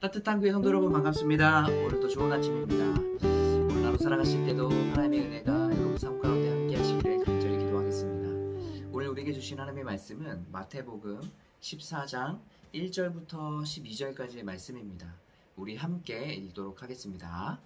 따뜻한 교회 성도 여러분 반갑습니다. 오늘도 좋은 아침입니다. 오늘 하루 살아가실 때도 하나님의 은혜가 여러분 삶 가운데 함께 하시기를 간절히 기도하겠습니다. 오늘 우리에게 주신 하나님의 말씀은 마태복음 14장 1절부터 12절까지의 말씀입니다. 우리 함께 읽도록 하겠습니다.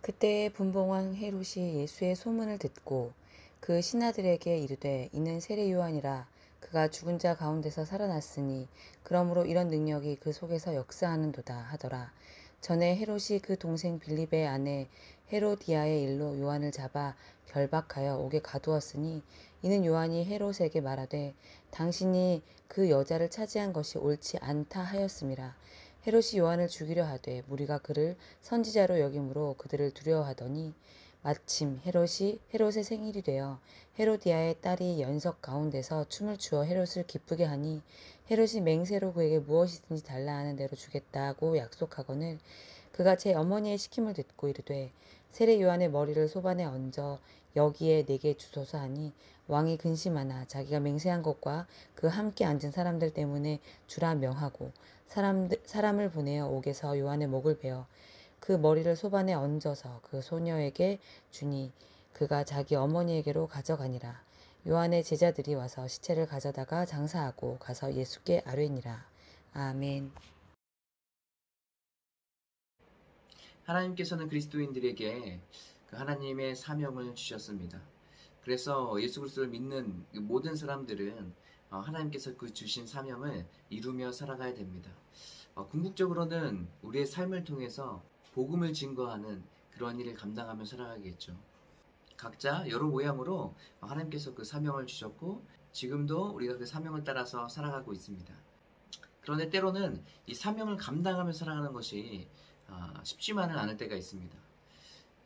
그때 분봉왕 헤롯이 예수의 소문을 듣고 그 신하들에게 이르되 이는 세례 요한이라 그가 죽은 자 가운데서 살아났으니 그러므로 이런 능력이 그 속에서 역사하는도다 하더라. 전에 헤롯이 그 동생 빌립의 아내 헤로디아의 일로 요한을 잡아 결박하여 옥에 가두었으니 이는 요한이 헤롯에게 말하되 당신이 그 여자를 차지한 것이 옳지 않다 하였음이라. 헤롯이 요한을 죽이려 하되 무리가 그를 선지자로 여김으로 그들을 두려워하더니 마침 헤롯의 생일이 되어 헤로디아의 딸이 연석 가운데서 춤을 추어 헤롯을 기쁘게 하니 헤롯이 맹세로 그에게 무엇이든지 달라 하는 대로 주겠다고 약속하거늘 그가 제 어머니의 시킴을 듣고 이르되 세례 요한의 머리를 소반에 얹어 여기에 내게 주소서 하니 왕이 근심하나 자기가 맹세한 것과 그 함께 앉은 사람들 때문에 주라 명하고 사람을 보내어 옥에서 요한의 목을 베어 그 머리를 소반에 얹어서 그 소녀에게 주니 그가 자기 어머니에게로 가져가니라. 요한의 제자들이 와서 시체를 가져다가 장사하고 가서 예수께 아뢰니라. 아멘. 하나님께서는 그리스도인들에게 그 하나님의 사명을 주셨습니다. 그래서 예수 그리스도를 믿는 모든 사람들은 하나님께서 그 주신 사명을 이루며 살아가야 됩니다. 궁극적으로는 우리의 삶을 통해서 복음을 증거하는 그런 일을 감당하며 살아가겠죠. 각자 여러 모양으로 하나님께서 그 사명을 주셨고 지금도 우리가 그 사명을 따라서 살아가고 있습니다. 그런데 때로는 이 사명을 감당하며 살아가는 것이 쉽지만은 않을 때가 있습니다.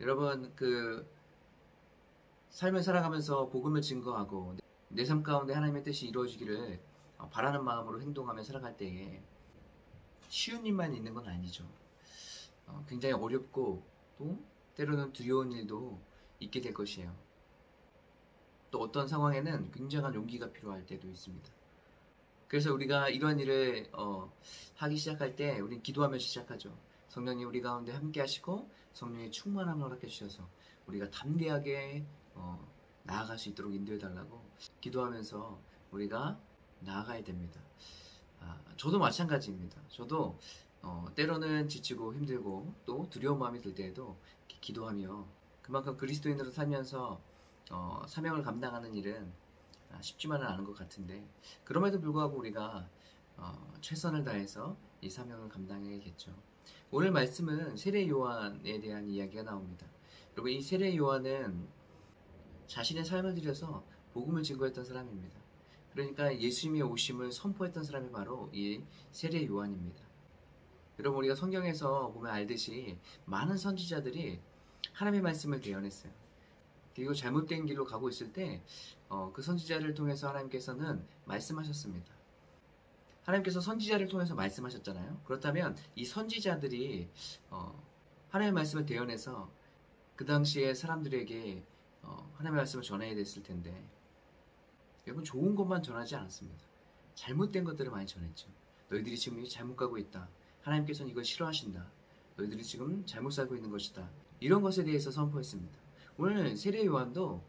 여러분 그 삶을 살아가면서 복음을 증거하고 내 삶 가운데 하나님의 뜻이 이루어지기를 바라는 마음으로 행동하며 살아갈 때에 쉬운 일만 있는 건 아니죠. 굉장히 어렵고 또 때로는 두려운 일도 있게 될 것이에요. 또 어떤 상황에는 굉장한 용기가 필요할 때도 있습니다. 그래서 우리가 이런 일을 하기 시작할 때 우리는 기도하면서 시작하죠. 성령님 우리 가운데 함께 하시고 성령의 충만함을 허락해 주셔서 우리가 담대하게 나아갈 수 있도록 인도해 달라고 기도하면서 우리가 나아가야 됩니다. 저도 마찬가지입니다. 저도 때로는 지치고 힘들고 또 두려운 마음이 들 때에도 기도하며 그만큼 그리스도인으로 살면서 사명을 감당하는 일은 쉽지만은 않은 것 같은데 그럼에도 불구하고 우리가 최선을 다해서 이 사명을 감당해야겠죠. 오늘 말씀은 세례 요한에 대한 이야기가 나옵니다. 여러분 이 세례 요한은 자신의 삶을 들여서 복음을 증거했던 사람입니다. 그러니까 예수님의 오심을 선포했던 사람이 바로 이 세례 요한입니다. 여러분 우리가 성경에서 보면 알듯이 많은 선지자들이 하나님의 말씀을 대언했어요. 그리고 잘못된 길로 가고 있을 때 그 선지자를 통해서 하나님께서는 말씀하셨습니다. 하나님께서 선지자를 통해서 말씀하셨잖아요. 그렇다면 이 선지자들이 하나님의 말씀을 대언해서 그 당시에 사람들에게 하나님의 말씀을 전해야 됐을 텐데 여러분 좋은 것만 전하지 않았습니다. 잘못된 것들을 많이 전했죠. 너희들이 지금 잘못 가고 있다. 하나님께서는 이걸 싫어하신다. 너희들이 지금 잘못 살고 있는 것이다. 이런 것에 대해서 선포했습니다. 오늘 세례 요한도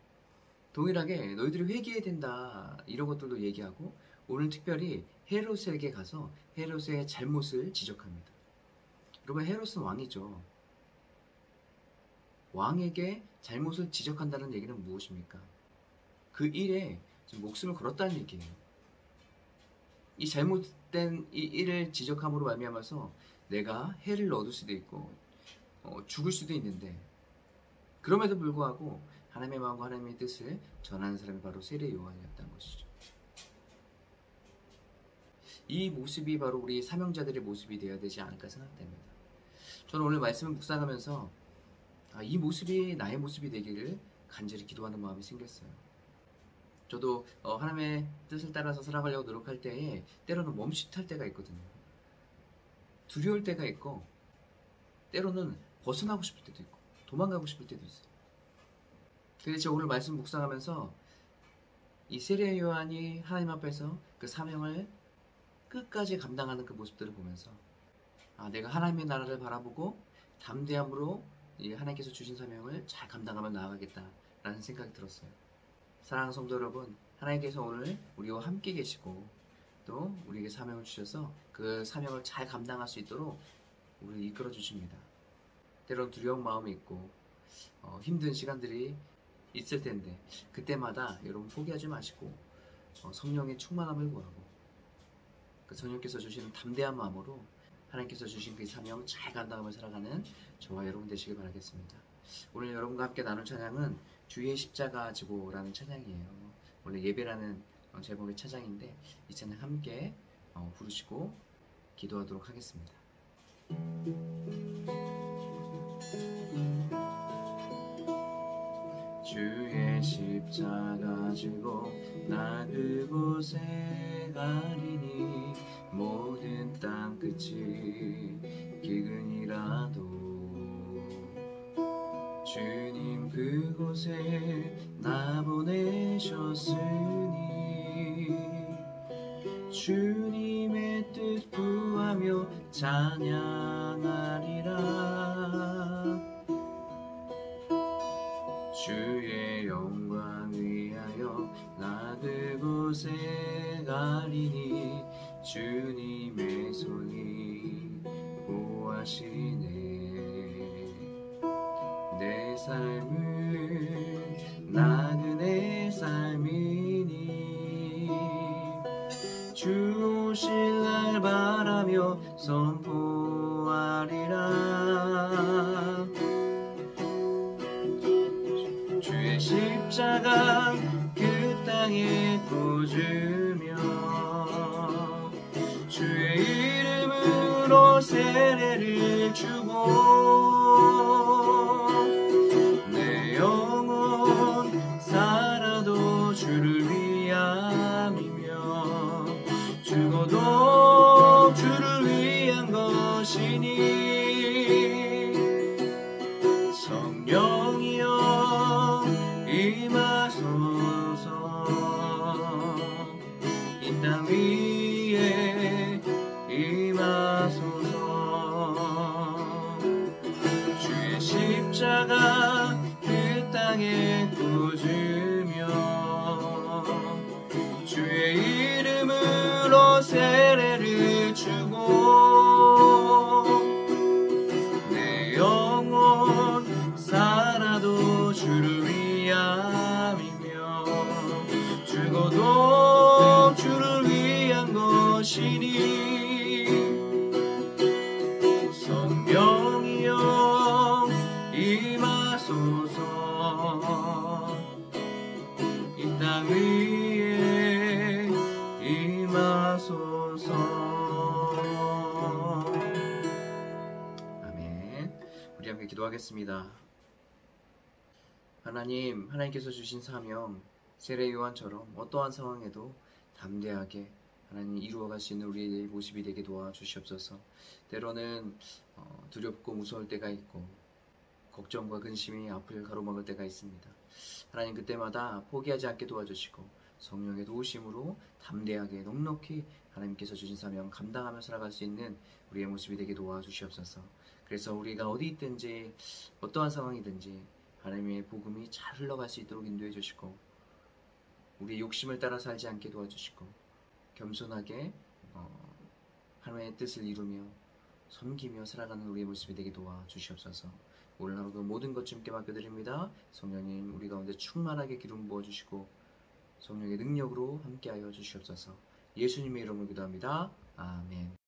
동일하게 너희들이 회개해야 된다. 이런 것들도 얘기하고 오늘 특별히 헤롯에게 가서 헤롯의 잘못을 지적합니다. 여러분 헤롯은 왕이죠. 왕에게 잘못을 지적한다는 얘기는 무엇입니까? 그 일에 지금 목숨을 걸었다는 얘기예요. 이 잘못된 이 일을 지적함으로 말미암아서 내가 해를 얻을 수도 있고 죽을 수도 있는데 그럼에도 불구하고 하나님의 마음과 하나님의 뜻을 전하는 사람이 바로 세례 요한이었다는 것이죠. 이 모습이 바로 우리 사명자들의 모습이 되어야 되지 않을까 생각됩니다. 저는 오늘 말씀을 묵상하면서 이 모습이 나의 모습이 되기를 간절히 기도하는 마음이 생겼어요. 저도 하나님의 뜻을 따라서 살아가려고 노력할 때에 때로는 멈칫할 때가 있거든요. 두려울 때가 있고 때로는 벗어나고 싶을 때도 있고 도망가고 싶을 때도 있어요. 그래서 제가 오늘 말씀 묵상하면서 이 세례 요한이 하나님 앞에서 그 사명을 끝까지 감당하는 그 모습들을 보면서 내가 하나님의 나라를 바라보고 담대함으로 이 하나님께서 주신 사명을 잘 감당하며 나아가겠다라는 생각이 들었어요. 사랑하는 성도 여러분, 하나님께서 오늘 우리와 함께 계시고 또 우리에게 사명을 주셔서 그 사명을 잘 감당할 수 있도록 우리를 이끌어 주십니다. 때론 두려운 마음이 있고 힘든 시간들이 있을 텐데 그때마다 여러분 포기하지 마시고 성령의 충만함을 구하고 그 성령께서 주시는 담대한 마음으로 하나님께서 주신 그 사명 잘 감당하며 살아가는 저와 여러분 되시길 바라겠습니다. 오늘 여러분과 함께 나눌 찬양은 주의 십자가 지고라는 찬양이에요. 원래 예배라는 제목의 찬양인데 이 찬양 함께 부르시고 기도하도록 하겠습니다. 주의 십자가 지고 나 그곳에 가리니 모든 땅 끝이 기근이라도 주님 그곳에 나 보내셨으니 주님의 뜻 구하며 찬양하리라. 주의 영광 위하여 나 그곳에 가리니 주님의 손이 보호하시네. 내 삶은 나그네 삶이니 주 오실 날 바라며 선포하리라. 주의 십자가 그 땅에 꽂으며 주의 이름으로 세례를 주고 내 영혼 살아도 주를 위함이며 죽어도 주를 위한 것이니 성령이여 임하소서 이 땅 위에 임하소서. 주의 십자가 그 땅에 꽂으며 주의 이름으로 세례를 주고 내 영혼 살아도 주를 위함이며 죽어도 주를 위한 것이니 성령이여 임하소서 이 땅 위에 임하소서. 아멘. 우리 함께 기도하겠습니다. 하나님께서 주신 사명 세례 요한처럼 어떠한 상황에도 담대하게 하나님 이루어갈 수 있는 우리의 모습이 되게 도와주시옵소서. 때로는 두렵고 무서울 때가 있고 걱정과 근심이 앞을 가로막을 때가 있습니다. 하나님 그때마다 포기하지 않게 도와주시고 성령의 도우심으로 담대하게 넉넉히 하나님께서 주신 사명 감당하며 살아갈 수 있는 우리의 모습이 되게 도와주시옵소서. 그래서 우리가 어디 있든지 어떠한 상황이든지 하나님의 복음이 잘 흘러갈 수 있도록 인도해 주시고 우리의 욕심을 따라 살지 않게 도와주시고 겸손하게 하나님의 뜻을 이루며 섬기며 살아가는 우리의 모습이 되게 도와주시옵소서. 오늘 하루도 모든 것 주님께 맡겨드립니다. 성령님 우리 가운데 충만하게 기름 부어주시고 성령의 능력으로 함께하여 주시옵소서. 예수님의 이름으로 기도합니다. 아멘.